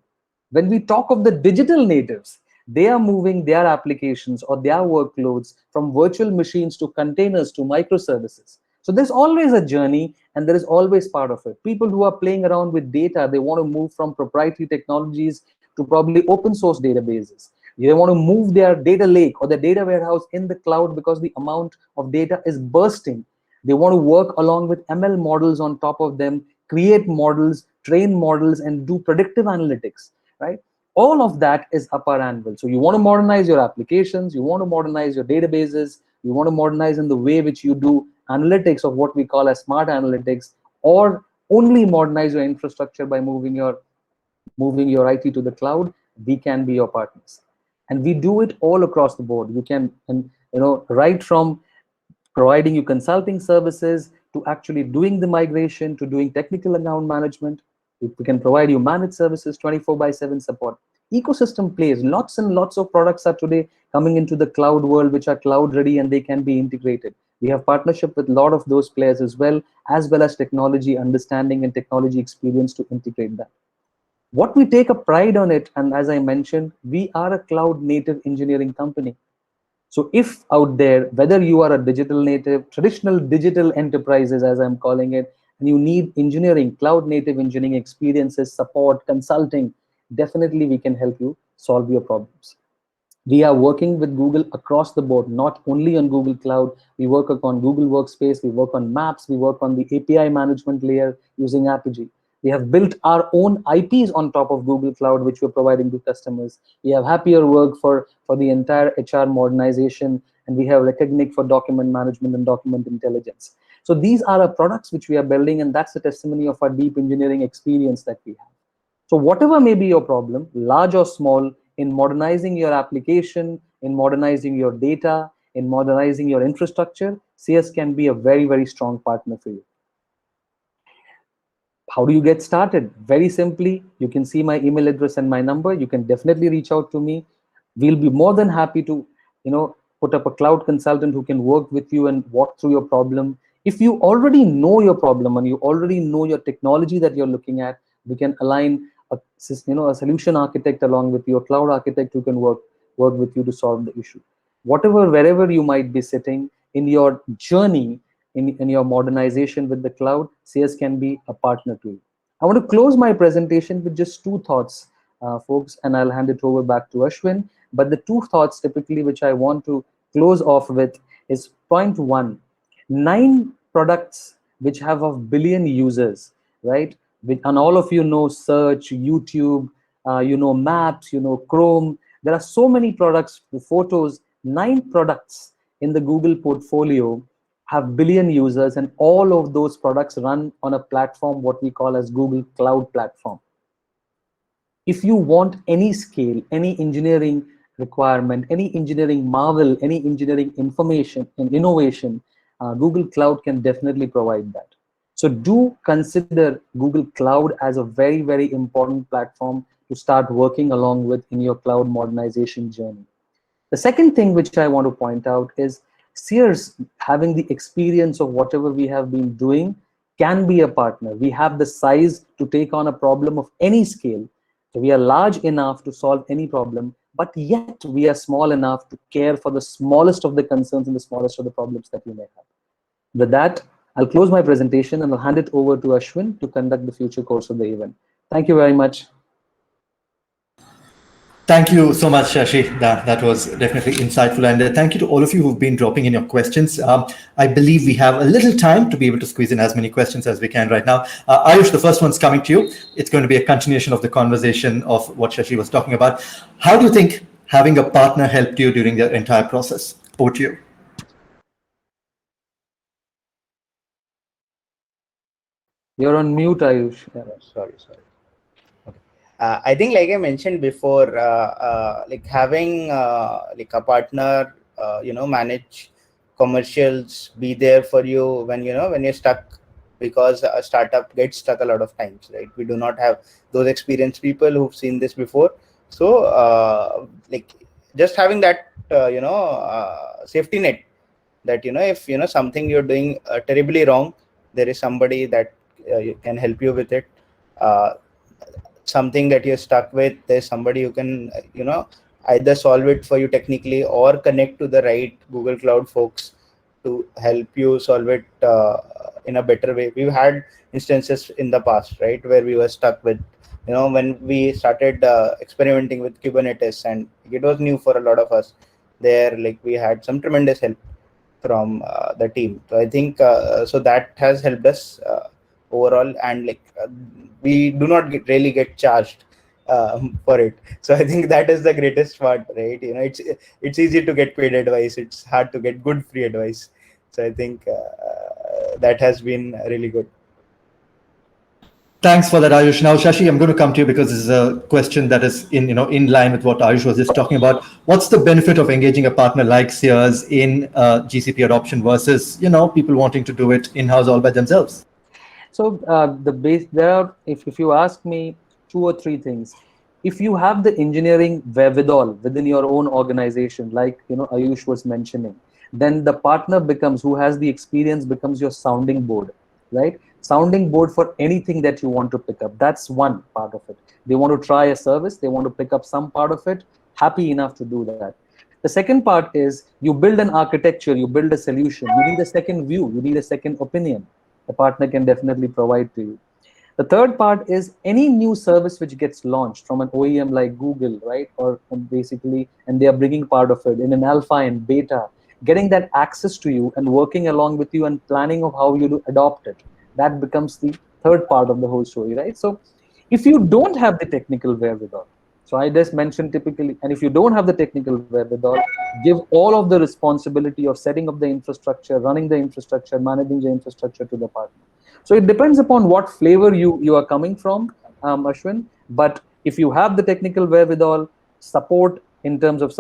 When we talk of the digital natives, they are moving their applications or their workloads from virtual machines to containers to microservices. So there's always a journey, and there is always part of it. People who are playing around with data, they want to move from proprietary technologies to probably open source databases. They want to move their data lake or their data warehouse in the cloud because the amount of data is bursting. They want to work along with ML models on top of them, create models, train models, and do predictive analytics, right? All of that is up our anvil. So you want to modernize your applications, you want to modernize your databases, you want to modernize in the way which you do analytics of what we call as smart analytics, or only modernize your infrastructure by moving your IT to the cloud, we can be your partners. And we do it all across the board. You can, right from providing you consulting services to actually doing the migration to doing technical account management. We can provide you managed services, 24/7 support. Ecosystem plays. Lots and lots of products are today coming into the cloud world, which are cloud ready and they can be integrated. We have partnership with a lot of those players as well as technology understanding and technology experience to integrate that. What we take a pride on it, and as I mentioned, we are a cloud native engineering company. So if out there, whether you are a digital native, traditional digital enterprises, as I'm calling it, and you need engineering, cloud native engineering experiences, support, consulting, definitely we can help you solve your problems. We are working with Google across the board, not only on Google Cloud. We work on Google Workspace, we work on Maps, we work on the API management layer using Apigee. We have built our own IPs on top of Google Cloud, which we're providing to customers. We have Happier Work for the entire HR modernization, and we have Recognic for document management and document intelligence. So these are our products which we are building, and that's the testimony of our deep engineering experience that we have. So whatever may be your problem, large or small, in modernizing your application, in modernizing your data, in modernizing your infrastructure, CS can be a very, very strong partner for you. How do you get started? Very simply, you can see my email address and my number. You can definitely reach out to me. We'll be more than happy to, put up a cloud consultant who can work with you and walk through your problem. If you already know your problem and you already know your technology that you're looking at, we can align a solution architect along with your cloud architect who can work with you to solve the issue. Wherever you might be sitting in your journey, in your modernization with the cloud, Seers can be a partner to you. I want to close my presentation with just two thoughts, folks, and I'll hand it over back to Ashwin. But the two thoughts typically which I want to close off with is point one: 9 products which have a billion users, right? And all of you know search, YouTube, you know Maps, you know Chrome. There are so many products, photos. 9 products in the Google portfolio have billion users, and all of those products run on a platform what we call as Google Cloud Platform. If you want any scale, any engineering requirement, any engineering marvel, any engineering information and innovation, Google Cloud can definitely provide that. So do consider Google Cloud as a very, very important platform to start working along with in your cloud modernization journey. The second thing which I want to point out is Seers, having the experience of whatever we have been doing, can be a partner. We have the size to take on a problem of any scale. So we are large enough to solve any problem, but yet we are small enough to care for the smallest of the concerns and the smallest of the problems that we may have. With that, I'll close my presentation and I'll hand it over to Ashwin to conduct the future course of the event. Thank you very much. Thank you so much, Shashi. That was definitely insightful. And thank you to all of you who've been dropping in your questions. I believe we have a little time to be able to squeeze in as many questions as we can right now. Ayush, the first one's coming to you. It's going to be a continuation of the conversation of what Shashi was talking about. How do you think having a partner helped you during the entire process? Over to you. You're on mute, Ayush. Sorry. I think, like I mentioned before, like having like a partner, manage commercials, be there for you when you're stuck, because a startup gets stuck a lot of times, right? We do not have those experienced people who've seen this before. So like just having that safety net, that if something you're doing terribly wrong, there is somebody that can help you with it. Something that you're stuck with, there's somebody who can either solve it for you technically or connect to the right Google Cloud folks to help you solve it in a better way. We've had instances in the past, right, where we were stuck with when we started experimenting with Kubernetes, and it was new for a lot of us there. Like, we had some tremendous help from the team. So I think so that has helped us overall, and like we do not really get charged for it. So I think that is the greatest part, right? It's easy to get paid advice, it's hard to get good free advice. So I think that has been really good. Thanks for that, Ayush. Now, Shashi, I'm going to come to you because this is a question that is in line with what Ayush was just talking about. What's the benefit of engaging a partner like Seers in GCP adoption versus people wanting to do it in-house all by themselves? So there are, if you ask me, 2 or 3 things. If you have the engineering wherewithal within your own organization, like Ayush was mentioning, then the partner who has the experience becomes your sounding board, right? Sounding board for anything that you want to pick up. That's one part of it. They want to try a service, they want to pick up some part of it, happy enough to do that. The second part is you build an architecture, you build a solution, you need a second view, you need a second opinion. The partner can definitely provide to you. The third part is any new service which gets launched from an OEM like Google, right? Or basically, and they are bringing part of it in an alpha and beta, getting that access to you and working along with you and planning of how you do adopt it. That becomes the third part of the whole story, right? So if you don't have the technical wherewithal, so I just mentioned typically, and if you don't have the technical wherewithal, give all of the responsibility of setting up the infrastructure, running the infrastructure, managing the infrastructure to the partner. So it depends upon what flavor you are coming from, Ashwin. But if you have the technical wherewithal, support in terms of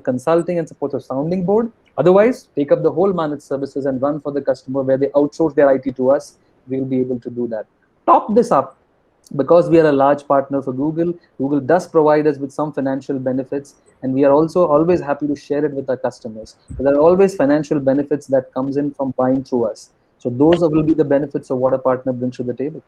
consulting and support of sounding board, otherwise take up the whole managed services and run for the customer where they outsource their IT to us, we'll be able to do that. Top this up. Because we are a large partner for Google, Google does provide us with some financial benefits, and we are also always happy to share it with our customers. So there are always financial benefits that comes in from buying through us. So those will be the benefits of what a partner brings to the table.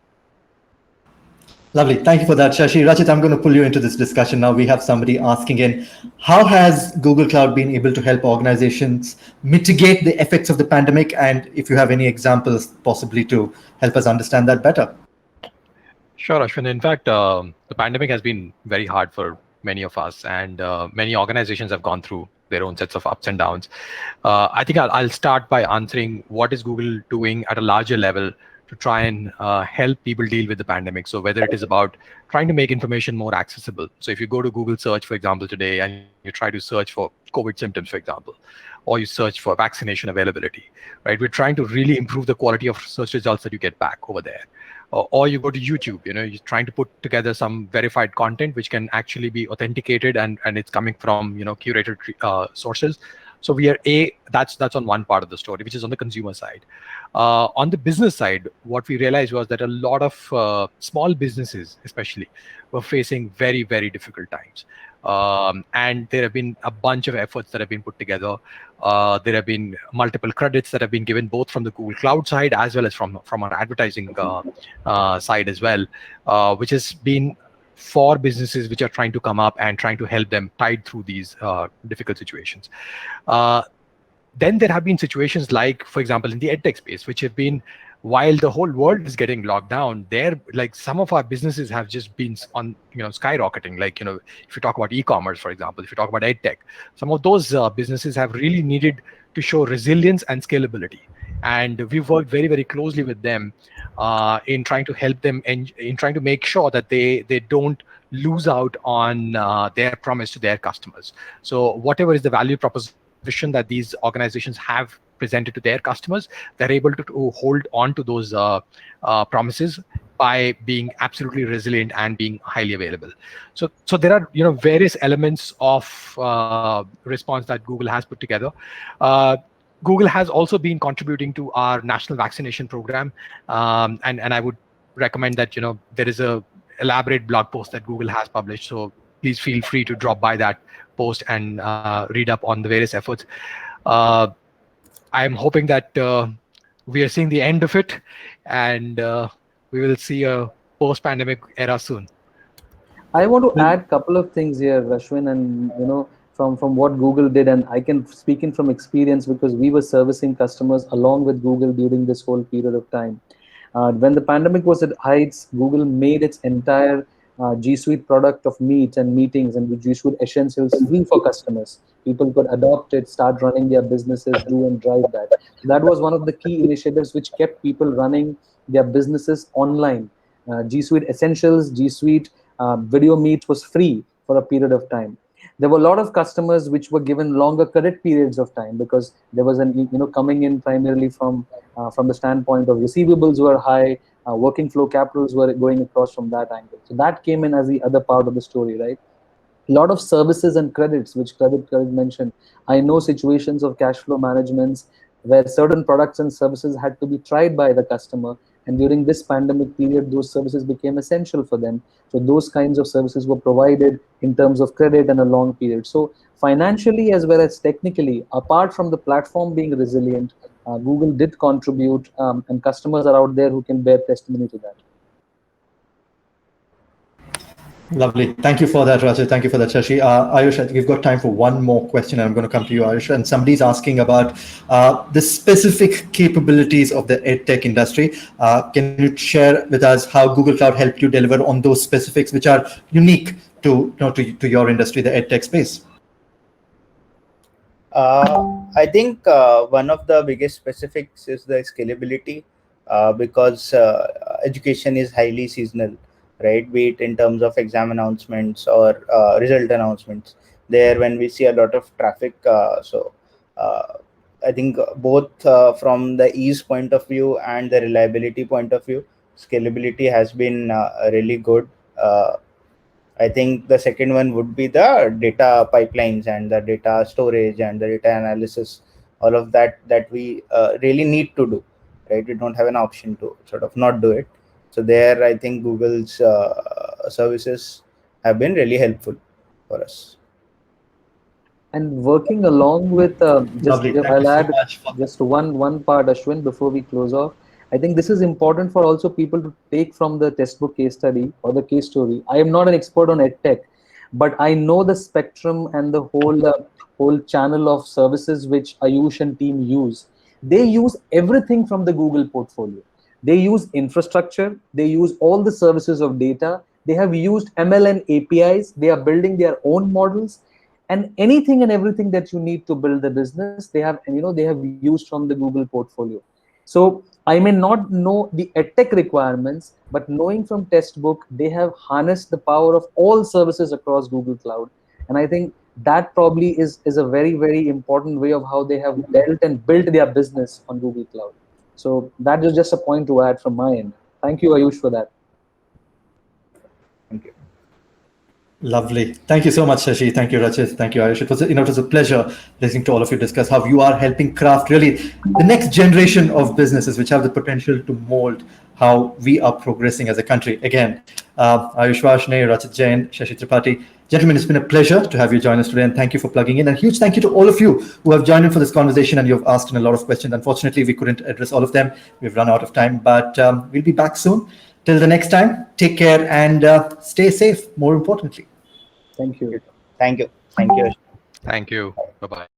Lovely. Thank you for that, Shashi. Rachit, I'm going to pull you into this discussion now. We have somebody asking in, how has Google Cloud been able to help organizations mitigate the effects of the pandemic? And if you have any examples, possibly to help us understand that better. Sure, Ashwin. In fact, the pandemic has been very hard for many of us, and many organizations have gone through their own sets of ups and downs. I think I'll start by answering what is Google doing at a larger level to try and help people deal with the pandemic. So whether it is about trying to make information more accessible. So if you go to Google search, for example, today, and you try to search for COVID symptoms, for example, or you search for vaccination availability, right? We're trying to really improve the quality of search results that you get back over there. Or you go to YouTube, you're trying to put together some verified content which can actually be authenticated and it's coming from curated sources. So that's on one part of the story, which is on the consumer side. On the business side, what we realized was that a lot of small businesses, especially, were facing very, very difficult times. And there have been a bunch of efforts that have been put together. There have been multiple credits that have been given both from the Google Cloud side as well as from our advertising side as well, which has been for businesses which are trying to come up and trying to help them tide through these difficult situations. Then there have been situations like, for example, in the edtech space, which have been, while the whole world is getting locked down, like some of our businesses have just been on skyrocketing. Like if you talk about e-commerce, for example, if you talk about edtech, some of those businesses have really needed to show resilience and scalability. And we've worked very, very closely with them in trying to help them and in trying to make sure that they don't lose out on their promise to their customers. So whatever is the value proposition that these organizations have presented to their customers, they're able to hold on to those promises by being absolutely resilient and being highly available. So there are various elements of response that Google has put together. Google has also been contributing to our national vaccination program, and I would recommend that there is a elaborate blog post that Google has published. So please feel free to drop by that post and read up on the various efforts. I'm hoping that we are seeing the end of it, and we will see a post-pandemic era soon. I want to add a couple of things here, Rashwin, and from what Google did, and I can speak in from experience because we were servicing customers along with Google during this whole period of time. When the pandemic was at heights, Google made its entire G Suite product of Meet and Meetings and the G Suite Essentials free for customers. People could adopt it, start running their businesses, do and drive that. That was one of the key initiatives which kept people running their businesses online. G Suite Essentials, G Suite Video Meet was free for a period of time. There were a lot of customers which were given longer credit periods of time because there was an coming in primarily from the standpoint of receivables were high, working flow capitals were going across from that angle. So that came in as the other part of the story, right? A lot of services and credits, which credit mentioned. I know situations of cash flow managements where certain products and services had to be tried by the customer. And during this pandemic period, those services became essential for them. So those kinds of services were provided in terms of credit and a long period. So financially as well as technically, apart from the platform being resilient, Google did contribute, and customers are out there who can bear testimony to that. Lovely. Thank you for that, Rajat. Thank you for that, Shashi. Ayush, I think we've got time for one more question. I'm going to come to you, Ayush. And somebody's asking about the specific capabilities of the EdTech industry. Can you share with us how Google Cloud helped you deliver on those specifics which are unique to your industry, the EdTech space? I think one of the biggest specifics is the scalability because education is highly seasonal, right? Be it in terms of exam announcements or result announcements. There, when we see a lot of traffic, I think both from the ease point of view and the reliability point of view, scalability has been really good. I think the second one would be the data pipelines and the data storage and the data analysis, all of that we really need to do, right? We don't have an option to sort of not do it. So there, I think Google's services have been really helpful for us. And working along with, Lovely. I'll add So much for just one part, Ashwin, before we close off. I think this is important for also people to take from the textbook case study or the case story. I am not an expert on edtech, but I know the spectrum and the whole channel of services which Ayush and team use. They use everything from the Google portfolio. They use infrastructure. They use all the services of data. They have used ML and APIs. They are building their own models, and anything and everything that you need to build the business, they have, they have used from the Google portfolio. So I may not know the edtech requirements, but knowing from textbook, they have harnessed the power of all services across Google Cloud. And I think that probably is a very, very important way of how they have dealt and built their business on Google Cloud. So that is just a point to add from my end. Thank you, Ayush, for that. Thank you. Lovely. Thank you so much, Shashi. Thank you, Rachit. Thank you, Ayush. It was a pleasure listening to all of you discuss how you are helping craft really the next generation of businesses which have the potential to mold how we are progressing as a country. Again, Ayush Varshney, Rachit Jain, Shashi Tripathi. Gentlemen, it's been a pleasure to have you join us today, and thank you for plugging in. And a huge thank you to all of you who have joined in for this conversation, and you have asked in a lot of questions. Unfortunately, we couldn't address all of them. We've run out of time, but we'll be back soon. Till the next time, take care and stay safe, more importantly. Thank you. Thank you. Thank you. Thank you. Bye-bye.